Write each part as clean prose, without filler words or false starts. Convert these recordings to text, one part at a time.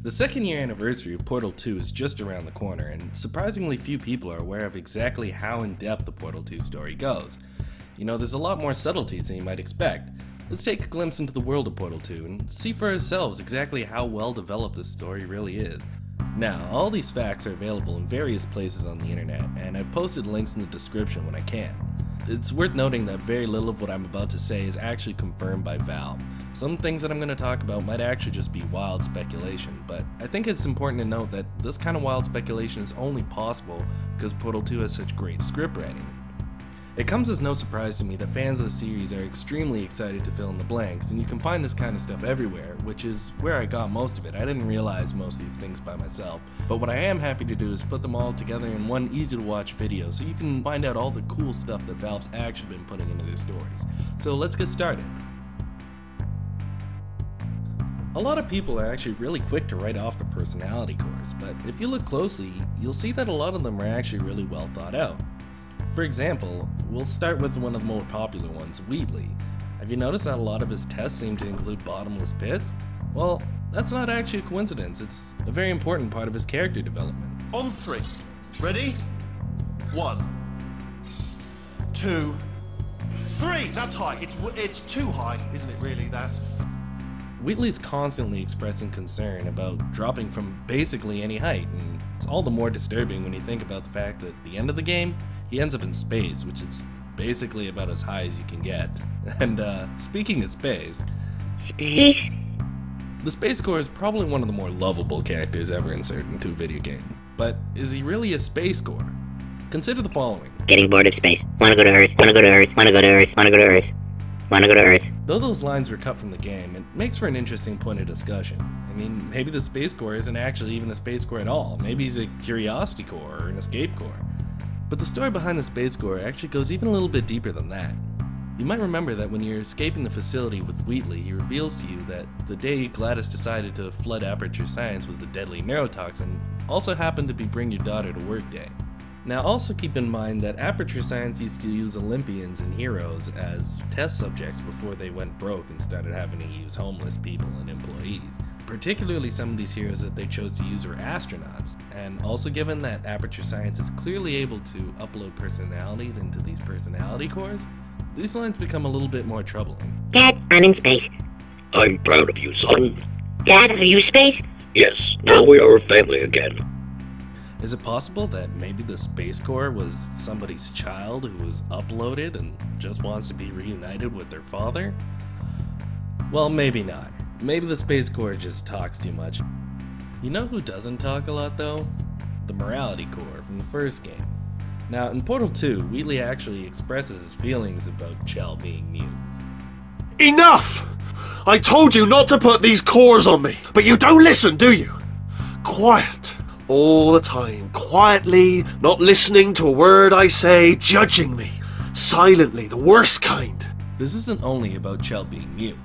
The second year anniversary of Portal 2 is just around the corner, and surprisingly few people are aware of exactly how in-depth the Portal 2 story goes. You know, there's a lot more subtleties than you might expect. Let's take a glimpse into the world of Portal 2 and see for ourselves exactly how well developed this story really is. Now, all these facts are available in various places on the internet, and I've posted links in the description when I can. It's worth noting that very little of what I'm about to say is actually confirmed by Valve. Some things that I'm going to talk about might actually just be wild speculation, but I think it's important to note that this kind of wild speculation is only possible because Portal 2 has such great script writing. It comes as no surprise to me that fans of the series are extremely excited to fill in the blanks, and you can find this kind of stuff everywhere, which is where I got most of it. I didn't realize most of these things by myself, but what I am happy to do is put them all together in one easy to watch video so you can find out all the cool stuff that Valve's actually been putting into their stories. So let's get started. A lot of people are actually really quick to write off the personality cores, but if you look closely, you'll see that a lot of them are actually really well thought out. For example, we'll start with one of the more popular ones, Wheatley. Have you noticed that a lot of his tests seem to include bottomless pits? Well, that's not actually a coincidence, it's a very important part of his character development. On three. Ready? 1, 2, 3. That's high. It's too high, isn't it really, that? Wheatley's constantly expressing concern about dropping from basically any height, and it's all the more disturbing when you think about the fact that at the end of the game, he ends up in space, which is basically about as high as you can get. And speaking of space... Space? The Space Core is probably one of the more lovable characters ever inserted into a video game. But is he really a Space Core? Consider the following. Getting bored of space. Wanna go to Earth, wanna go to Earth, wanna go to Earth, wanna go to Earth. Wanna go to Earth. Though those lines were cut from the game, it makes for an interesting point of discussion. I mean, maybe the Space Core isn't actually even a Space Core at all. Maybe he's a Curiosity Core or an Escape Core. But the story behind the Space Core actually goes even a little bit deeper than that. You might remember that when you're escaping the facility with Wheatley, he reveals to you that the day Gladys decided to flood Aperture Science with the deadly neurotoxin also happened to be Bring Your Daughter to Work Day. Now also keep in mind that Aperture Science used to use Olympians and heroes as test subjects before they went broke and started having to use homeless people and employees. Particularly some of these heroes that they chose to use were astronauts, and also given that Aperture Science is clearly able to upload personalities into these personality cores, these lines become a little bit more troubling. Dad, I'm in space. I'm proud of you, son. Dad, are you space? Yes, now we are a family again. Is it possible that maybe the Space Core was somebody's child who was uploaded and just wants to be reunited with their father? Well, maybe not. Maybe the Space Core just talks too much. You know who doesn't talk a lot though? The Morality Core from the first game. Now, in Portal 2, Wheatley actually expresses his feelings about Chell being mute. Enough! I told you not to put these cores on me, but you don't listen, do you? Quiet. All the time. Quietly, not listening to a word I say, judging me. Silently, the worst kind. This isn't only about Chell being mute.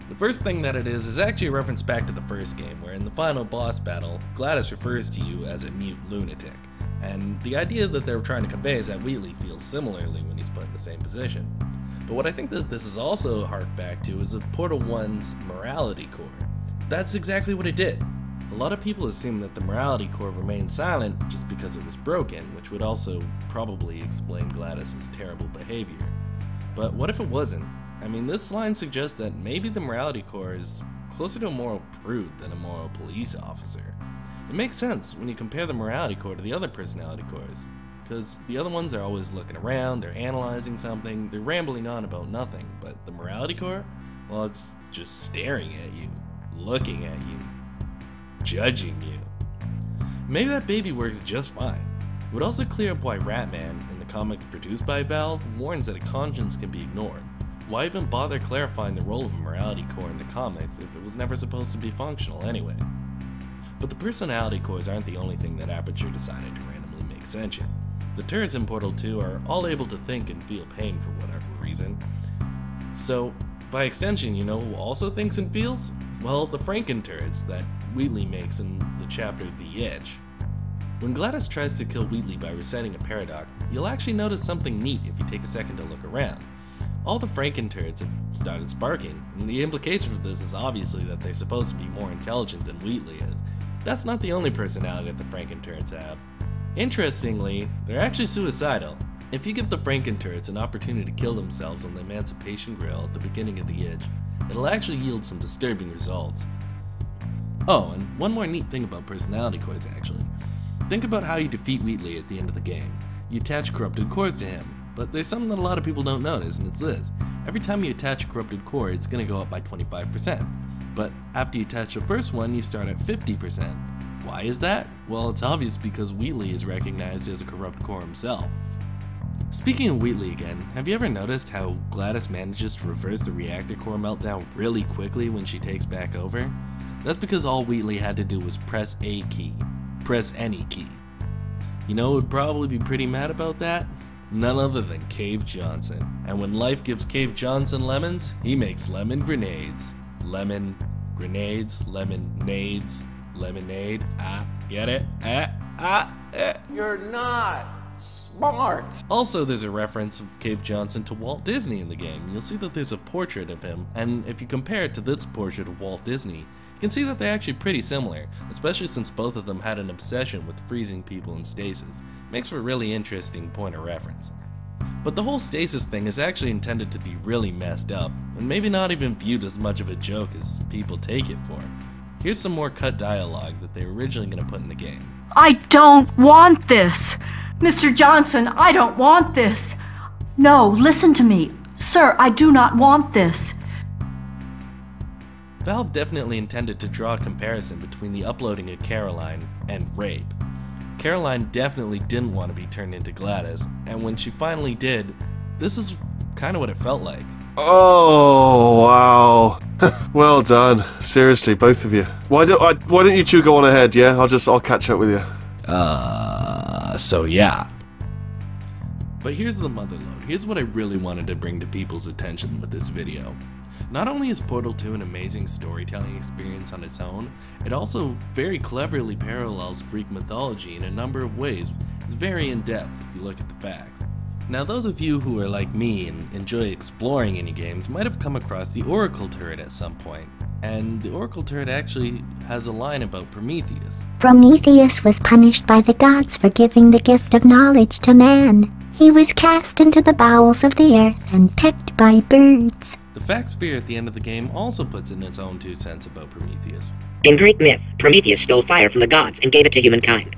The first thing that it is actually a reference back to the first game, where in the final boss battle, Gladys refers to you as a mute lunatic. And the idea that they're trying to convey is that Wheatley feels similarly when he's put in the same position. But what I think this is also harked back to is Portal 1's Morality Core. That's exactly what it did. A lot of people assume that the Morality Core remained silent just because it was broken, which would also probably explain Gladys' terrible behavior. But what if it wasn't? I mean, this line suggests that maybe the Morality Core is closer to a moral prude than a moral police officer. It makes sense when you compare the Morality Core to the other personality cores, because the other ones are always looking around, they're analyzing something, they're rambling on about nothing, but the Morality Core, well, it's just staring at you, looking at you, judging you. Maybe that baby works just fine. It would also clear up why Ratman, in the comics produced by Valve, warns that a conscience can be ignored. Why even bother clarifying the role of a Morality Core in the comics if it was never supposed to be functional anyway? But the personality cores aren't the only thing that Aperture decided to randomly make sentient. The turrets in Portal 2 are all able to think and feel pain for whatever reason. So, by extension, you know who also thinks and feels? Well, the Franken turrets that Wheatley makes in the chapter The Itch. When Gladys tries to kill Wheatley by resetting a paradox, you'll actually notice something neat if you take a second to look around. All the Franken turrets have started sparking, and the implication for this is obviously that they're supposed to be more intelligent than Wheatley is. That's not the only personality that the Franken-turrets have. Interestingly, they're actually suicidal. If you give the Franken-turrets an opportunity to kill themselves on the Emancipation Grill at the beginning of the Itch, it'll actually yield some disturbing results. Oh, and one more neat thing about personality cores actually. Think about how you defeat Wheatley at the end of the game. You attach corrupted cores to him, but there's something that a lot of people don't notice, and it's this. Every time you attach a corrupted core, it's going to go up by 25%. But after you attach the first one, you start at 50%. Why is that? Well, it's obvious because Wheatley is recognized as a corrupt core himself. Speaking of Wheatley again, have you ever noticed how GLaDOS manages to reverse the reactor core meltdown really quickly when she takes back over? That's because all Wheatley had to do was press a key. Press any key. You know who would probably be pretty mad about that? None other than Cave Johnson. And when life gives Cave Johnson lemons, he makes lemon grenades. Lemon grenades, lemonades, lemonade. Get it? You're not smart. Also, there's a reference of Cave Johnson to Walt Disney in the game. You'll see that there's a portrait of him, and if you compare it to this portrait of Walt Disney, you can see that they're actually pretty similar, especially since both of them had an obsession with freezing people in stasis. Makes for a really interesting point of reference. But the whole stasis thing is actually intended to be really messed up, and maybe not even viewed as much of a joke as people take it for. Here's some more cut dialogue that they were originally going to put in the game. I don't want this! Mr. Johnson, I don't want this! No, listen to me. Sir, I do not want this. Valve definitely intended to draw a comparison between the uploading of Caroline and rape. Caroline definitely didn't want to be turned into GLaDOS, and when she finally did, this is kind of what it felt like. Oh, wow. Well done. Seriously, both of you. Why don't you two go on ahead, yeah? I'll catch up with you. So yeah. But here's the motherlode. Here's what I really wanted to bring to people's attention with this video. Not only is Portal 2 an amazing storytelling experience on its own, it also very cleverly parallels Greek mythology in a number of ways. It's very in-depth if you look at the facts. Now those of you who are like me and enjoy exploring indie games might have come across the Oracle turret at some point. And the Oracle turret actually has a line about Prometheus. Prometheus was punished by the gods for giving the gift of knowledge to man. He was cast into the bowels of the earth and pecked by birds. The fact sphere at the end of the game also puts in its own 2 cents about Prometheus. In Greek myth, Prometheus stole fire from the gods and gave it to humankind.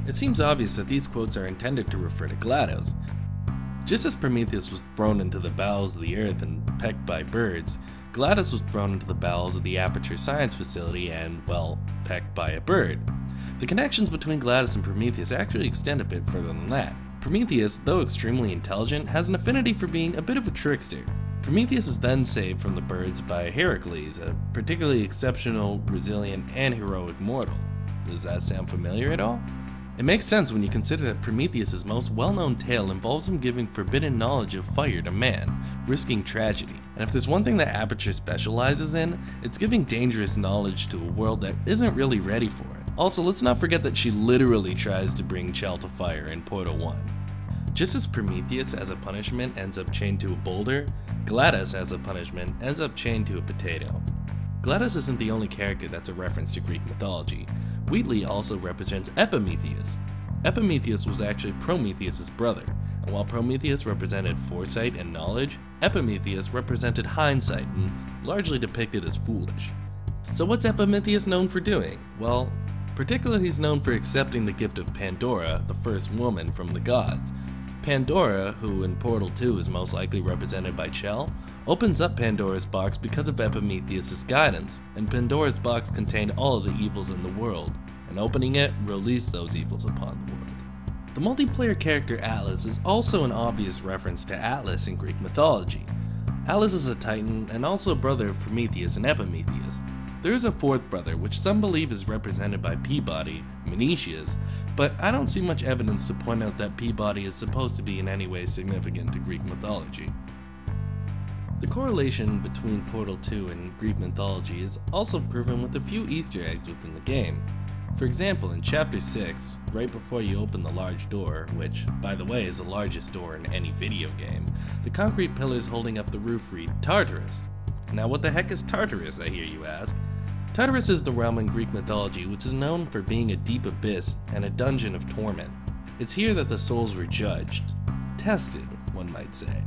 It seems obvious that these quotes are intended to refer to GLaDOS. Just as Prometheus was thrown into the bowels of the earth and pecked by birds, GLaDOS was thrown into the bowels of the Aperture Science Facility and, well, pecked by a bird. The connections between GLaDOS and Prometheus actually extend a bit further than that. Prometheus, though extremely intelligent, has an affinity for being a bit of a trickster. Prometheus is then saved from the birds by Heracles, a particularly exceptional, resilient, and heroic mortal. Does that sound familiar at all? It makes sense when you consider that Prometheus' most well-known tale involves him giving forbidden knowledge of fire to man, risking tragedy. And if there's one thing that Aperture specializes in, it's giving dangerous knowledge to a world that isn't really ready for it. Also, let's not forget that she literally tries to bring Chell to fire in Portal 1. Just as Prometheus, as a punishment, ends up chained to a boulder, GLaDOS, as a punishment, ends up chained to a potato. GLaDOS isn't the only character that's a reference to Greek mythology. Wheatley also represents Epimetheus. Epimetheus was actually Prometheus' brother, and while Prometheus represented foresight and knowledge, Epimetheus represented hindsight and largely depicted as foolish. So what's Epimetheus known for doing? Well, particularly he's known for accepting the gift of Pandora, the first woman from the gods. Pandora, who in Portal 2 is most likely represented by Chell, opens up Pandora's box because of Epimetheus' guidance, and Pandora's box contained all of the evils in the world, and opening it released those evils upon the world. The multiplayer character Atlas is also an obvious reference to Atlas in Greek mythology. Atlas is a titan and also a brother of Prometheus and Epimetheus. There is a fourth brother, which some believe is represented by Peabody, Menecius, but I don't see much evidence to point out that Peabody is supposed to be in any way significant to Greek mythology. The correlation between Portal 2 and Greek mythology is also proven with a few Easter eggs within the game. For example, in Chapter 6, right before you open the large door, which, by the way, is the largest door in any video game, the concrete pillars holding up the roof read Tartarus. Now what the heck is Tartarus, I hear you ask? Tartarus is the realm in Greek mythology which is known for being a deep abyss and a dungeon of torment. It's here that the souls were judged. Tested, one might say.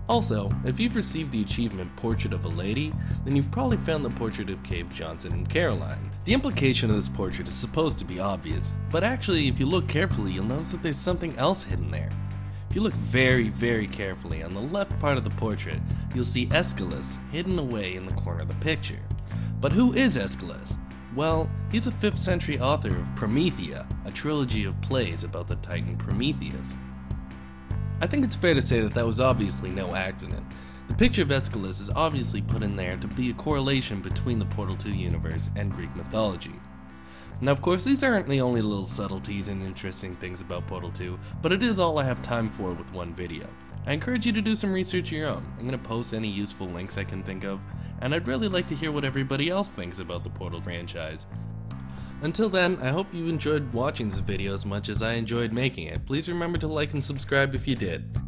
Also, if you've received the achievement Portrait of a Lady, then you've probably found the portrait of Cave Johnson and Caroline. The implication of this portrait is supposed to be obvious, but actually if you look carefully you'll notice that there's something else hidden there. If you look very, very carefully on the left part of the portrait, you'll see Aeschylus hidden away in the corner of the picture. But who is Aeschylus? Well, he's a 5th century author of Promethia, a trilogy of plays about the titan Prometheus. I think it's fair to say that was obviously no accident. The picture of Aeschylus is obviously put in there to be a correlation between the Portal 2 universe and Greek mythology. Now of course these aren't the only little subtleties and interesting things about Portal 2, but it is all I have time for with one video. I encourage you to do some research of your own. I'm going to post any useful links I can think of, and I'd really like to hear what everybody else thinks about the Portal franchise. Until then, I hope you enjoyed watching this video as much as I enjoyed making it. Please remember to like and subscribe if you did.